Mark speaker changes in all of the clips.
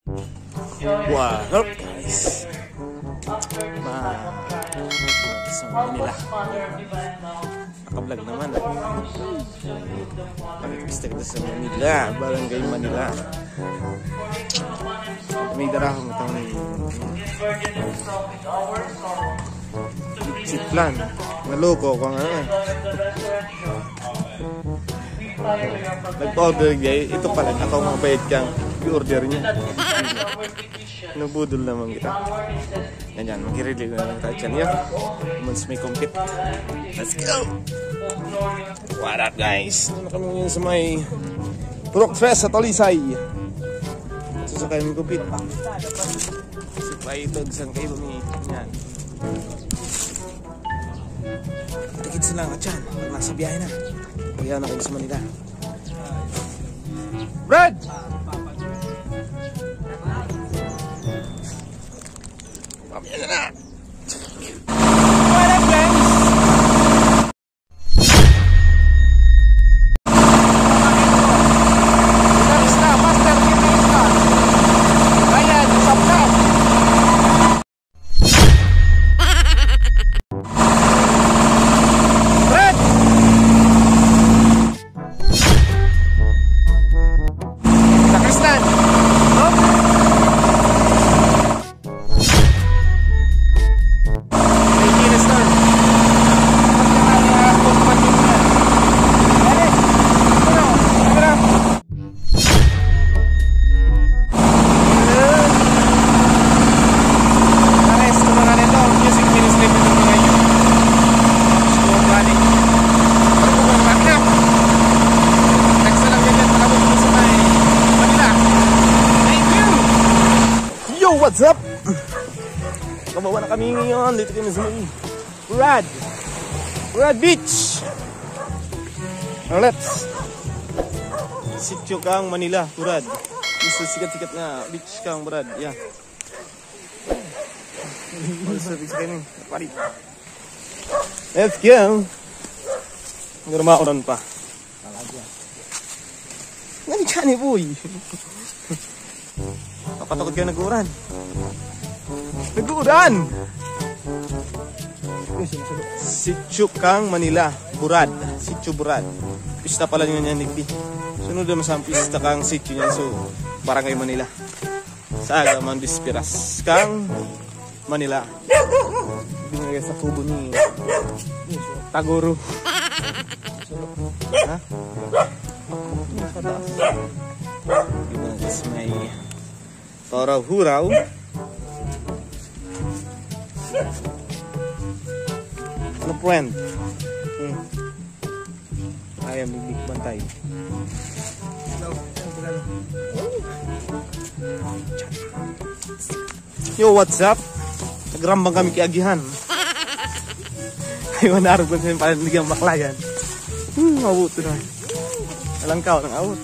Speaker 1: Wah, guys. Sa Manila. Naka-vlog naman. Pag-pista kita sa Manila, Barangay Manila. May darahong itong siplan. Naloko ko nga. Nag-order guys. Ito pala, ako mabait kang i-order niya. Nabudol naman kita. Ganyan, mag-i-relieve na lang tayo dyan. Yeah. Once may compete. Let's go! What up guys? Ano kami ngayon sa may Turok Fest sa Talisay. Susakay may compete. Si Paitod, saan kayo bumi? Yan. Tikit sila nga dyan. Nasa biyahe na. Kaya na kayo sa Manila. Brad! Mamaya na na! What up guys? Tapos na, master fitness na. Ayan, saptap! Brad! Nakristan! No? What's up? Kabawa na kami ngayon. Dito kami sa Burad Beach. Let's Sitio Kang Manila, Burad. Isa sikat-sikat na beach Kang Burad. Yeah. Let's go. Nagramauran pa. Nandiyan ni boy. Papatakot kayo nag-uuran. Nag-uuran! Sitio Kang Manila, Burad. Sitio Burad. Pista pala nyo niya nigdi. Sunod naman sa pista Kang sitio niya. So, Barangay Manila. Sa Agaman Bispiras. Kang Manila. Binigay sa kubo ni Tagoro. Ha? Sa taas. Guys, may Toraw-huraw. Ano friend? Ayam bibig bantay. Yo, what's up? Nagrambang kami kiagihan. Ayaw na arog sa panigang baklayan. Awot na. Alang kao ng awot.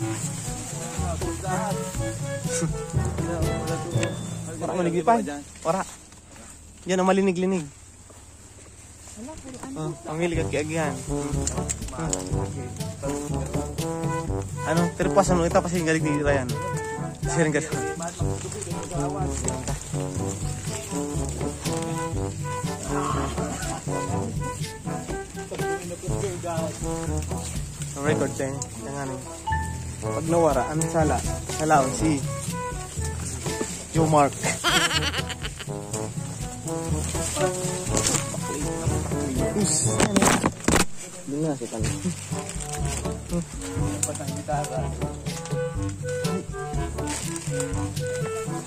Speaker 1: Para maligipay. Para. Yan ang malinig-linig. Panghilig at kiagihan. Ano? Terpasan mo ito kasi galing ni Ryan. Siring ka doon. Ang record tayo. Pag nawara, ang sala. Salaon si Joe Mark. Doon na si Kali.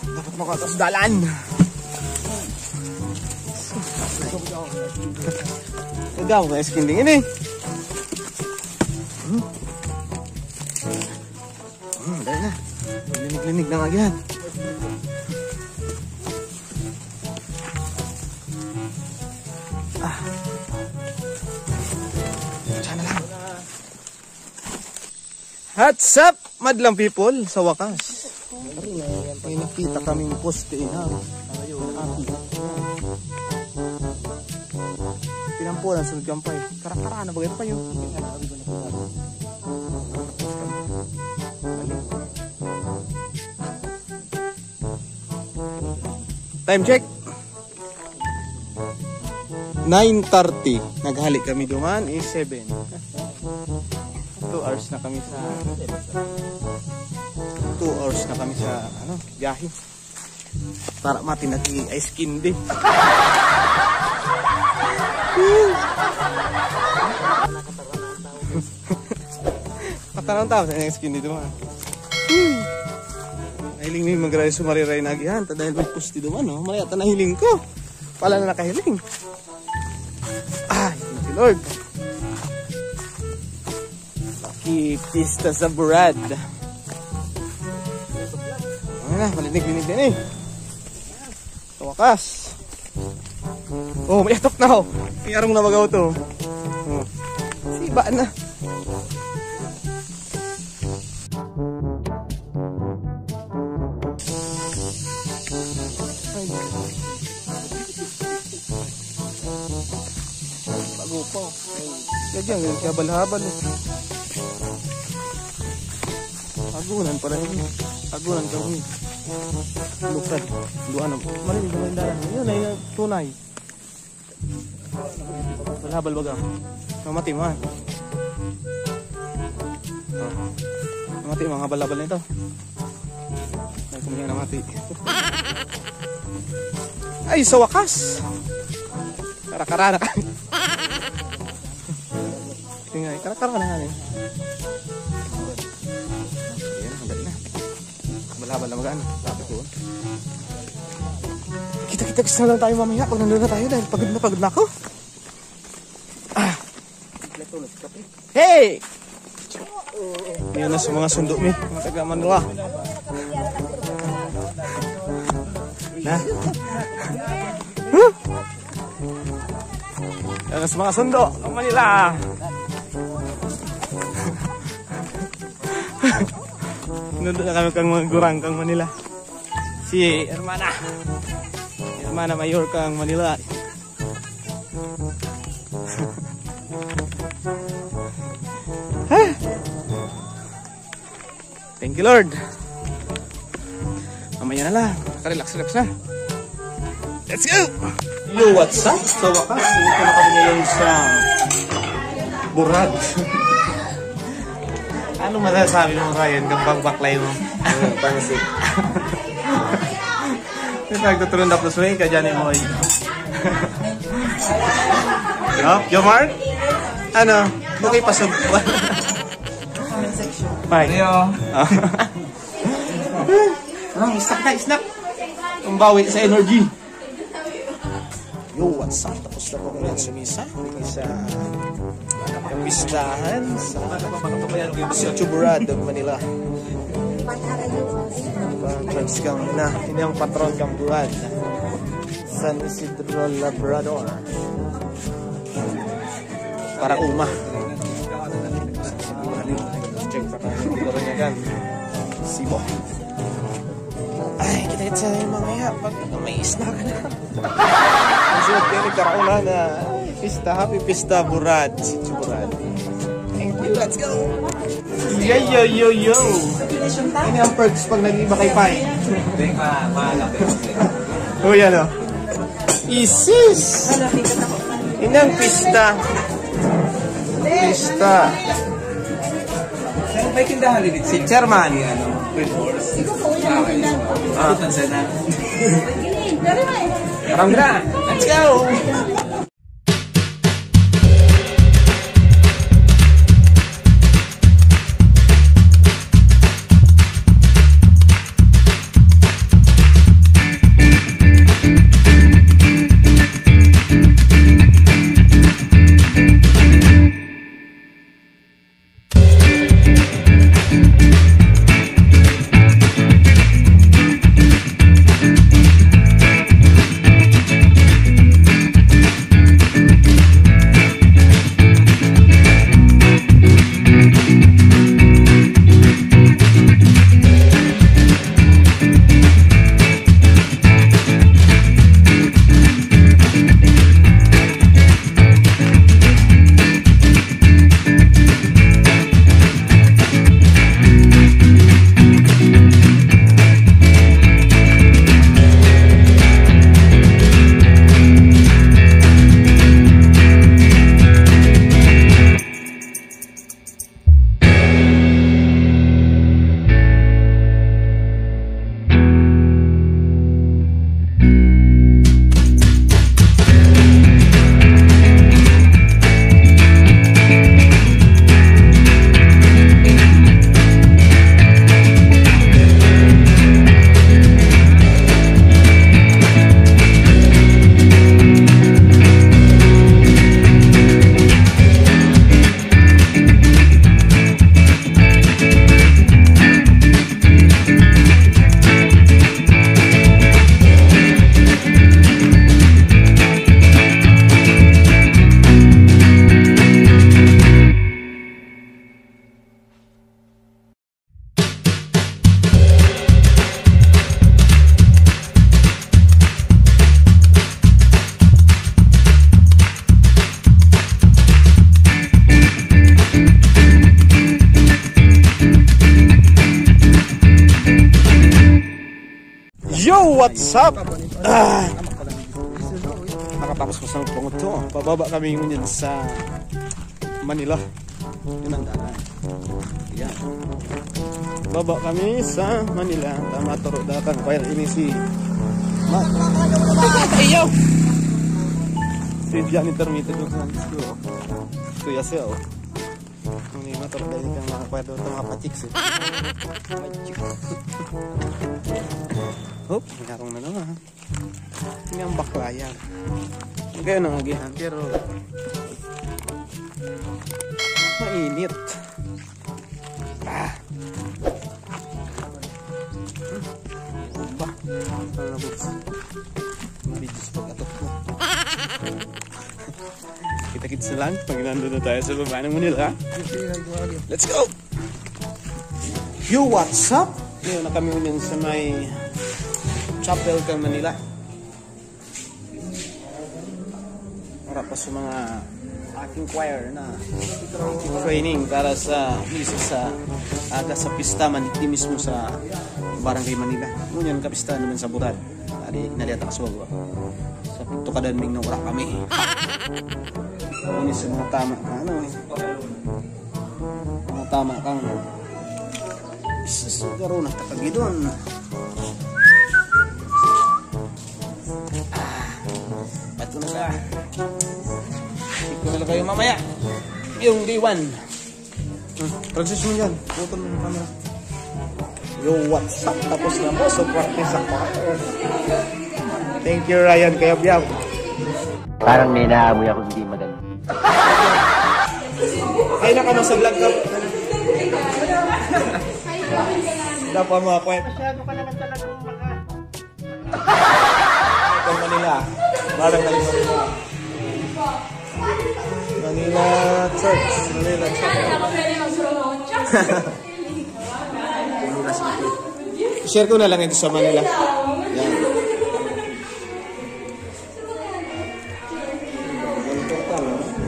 Speaker 1: Dapat makatas dalan. Agaw ka skinding ini. Dahil na. Linig-linig na agad. What's up, madlang people? Sa wakas may nakita kaming poste ha. Pinampulan sa gampay. Kara-kara na bagay pa yun. Time check. 9:30. Naghalik kami duman is 7. 2 hours na kami sa 2 hours na kami sa biyahe. Para mati nagi ice candy. Katanang tao sa ice candy duman. Nahiling ni mag-ray sumariray na agihan. Dahil may pusti duman, no? Mayata na hiling ko. Pala na nakahiling. Ay, thank you Lord. Pista sa Burad. Ano na, malinig-linig din eh. Sa wakas. Oh, may atok na ho. May arong na magaw to. Oh. Siba na. Bago pa. Yan, kabal-habal eh. Agunan pa rin. Agunan kami. Lukad. Luan ang marinig naman dalan. Yun ay tunay. Balhabal baga. Mamati mo ha. Mamati mga balhabal na ito. Ay kumilang namati. Ay sa wakas. Karakara na kami. Tingnan, karakara na kami. Balhabal na magaan. Tapos ko. Kita-kita na lang tayo mamaya pag nandun na tayo dahil pagod na ako. Hey! Yan na sa mga sundo mi. Mga taga Manila. Na? Yan na sa mga sundo ng Manila. Nandun na kami kang mga gurang kang Manila. Si Hermana Mayor kang Manila. Thank you Lord. Mamaya na lang. Relax na. Let's go! Yo, what's up? Sa wakas, ito na kami ngayon sa Burad. Ano masasabi mo Ryan kung baklay mo? Pansit. Nagtutulong na plus way ka dyan mo. Yo Mark? Ano? Okay pa sa comment section. Bye. Snack. Ang bawi sa energy. Yo, what's up? Tapos na po ngayon sumisa. Sa kapistahan sa Chuburad ng Manila. Patrons kang na. Ini ang patron kang Burad. San Isidro Labrador. Para uma. Check pa tayo. Hindi ko rin niya gan. Sibo. Ay, kita-kita sa mamaya. Pag may snack na. Kasi pinig karauna na pista. Happy Pista Burad. Si Chuburad. Thank you. Let's go. Yo. Ini ang perks pag nag-iba kay Pai. Oh, yan o. Isis! Ini ang pista.
Speaker 2: May tindahan rin
Speaker 1: si Chairman. Let's go! Yo, what's up? Nakatapos ko sa pungot to. Pababa kami ngunyan sa Manila. Yun ang daan. Yan. Baba kami sa Manila. Tama turo datang kaya ini si Ayo. Si Johnny Termito doon sa school. Kuya siya oh. Ini motor dahil kang makakwado ito mga pachiks eh. Hop, ngarong na naman. Ini ang baklayan. Kayo nang agihan pero mainit. Ba? Ano ba? Mabidis pag-atok ko. Kita-kits na lang pag nandun na tayo sa baba ng Manila. Let's go! Yo, what's up? Ngayon na kami unyan sa may chapel kang Manila. Para pa sa mga aking choir na training para sa music sa aga sa pista maniti mismo sa Barangay Manila. Ngunyan kapista naman sa Burad. Ari naliata ka suwag. Sa tukadan ming nang kami. Ini sa mga tama ka ano eh. Mga tama kang isasugaro na takagidon. Ba't na siya? Iko na lang kayo mamaya. Yung day 1. Transition yan. Putol mo yung camera. Yo, what's up? Tapos na po. So, practice sa choir. Thank you, Ryan Kayabyab.
Speaker 2: Parang may naamoy ako hindi maganda.
Speaker 1: Ay, naka mo sa vlog ka. Dapat mga kwet.
Speaker 3: Masyado ka naman talagang
Speaker 1: Ito Manila. Barang na Manila. Manila Church. Manila Church. Share ko na lang ito sa Manila. Yan.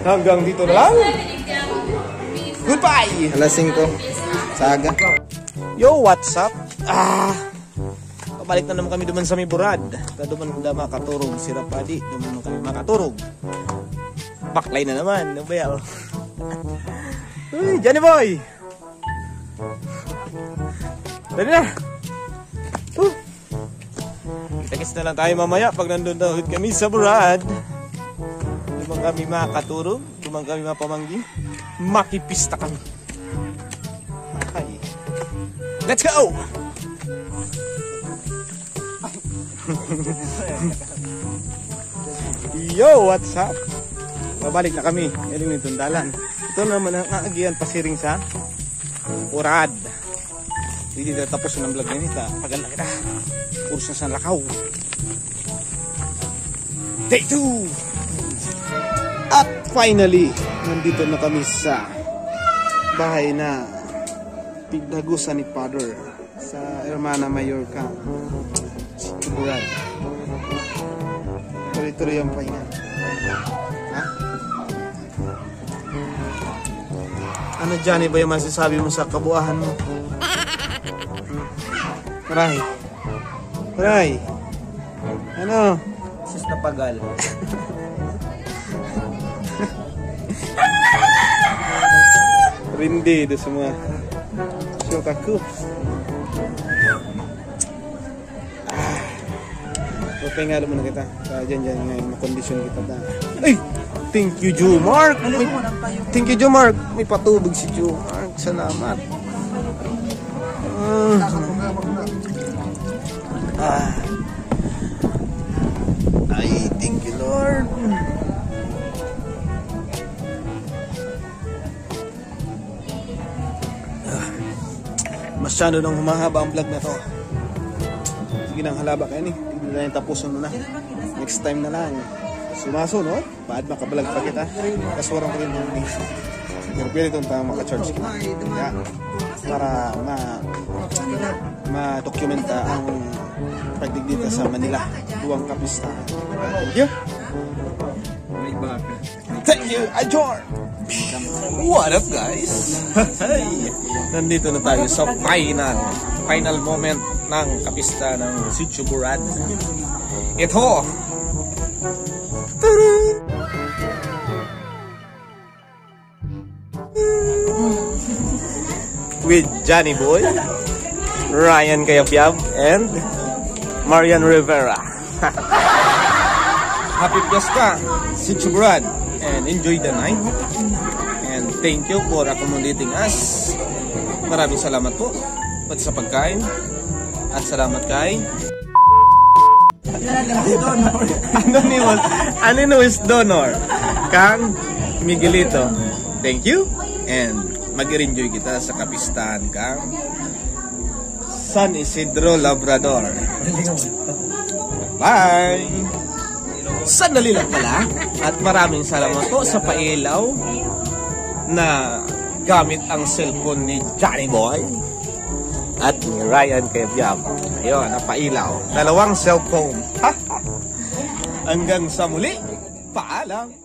Speaker 1: Hanggang dito na lang. Goodbye! Alas 5. Saga. Yo, what's up? Pabalik na naman kami duman sa may Burad. Kaduman na makaturog. Si Rapadi. Duman kami makaturog. Baklay na naman. Ano ba yan? Uy, Johnny boy! Dali na! Kita-kits na lang tayo mamaya pag nandun na ulit kami sa Burad. Dumang kami makaturog. Dumang kami mapamanggi. Makipista kami. Okay. Let's go! Yo, what's up? Babalik na kami. Galing nitong dalan. Ito naman ang aagian pasiring sa Burad. Hindi na tapos ng vlog na nita. Pagal na kita. Kurso na sa Lakaw. Day 2! At finally, nandito na kami sa bahay na pigdagusan ni Father sa Hermana Mallorca. Burad. Tuloy-tuloy ang pahinga. Ha? Ano Johnny ba yung masasabi mo sa kabuuan mo? Maray. Maray. Ano?
Speaker 2: Sus na pagal.
Speaker 1: Rindi do semua. Shokaku. Pahinga muna kita. Diyan ngayon makondisyon kita ta. Ay! Thank you, Jomark. Thank you, Jomark. May patubig si Jomark. Salamat. Ay, thank you, Lord. Masyado nang humahaba ang vlog na to. Sige nang halaba kayo ni. Hindi na yung tapusin mo na. Next time na lang. Sumasunod, paad makabalag pa kita. Kaswarang ko rin mo ni. Pero pwede itong tama maka-charge kita. Kaya, para ma-dokumenta ang pagdigdita sa Manila. Duwang kapista. Thank you. Thank you, Ajor. What up, guys? Hey, nandito na tayo sa final moment ng kapista ng Sitio Burad. Ito. With Johnny Boy, Ryan Cayabyab, and Marian Rivera. Happy Fiesta, Sitio Burad, and enjoy the night. And thank you for accommodating us. Maraming salamat po pati sa pagkain. At salamat kay Anonymous Donor Kang Miguelito. Thank you. And mag-enjoy kita sa kapistahan kang San Isidro Labrador. Bye! Sandali lang pala. At maraming salamat po sa pailaw na gamit ang cellphone ni Johnny Boy at ni Ryan Cayabyab. Ayun, napailaw. 2 cellphone. Hanggang sa muli, paalam!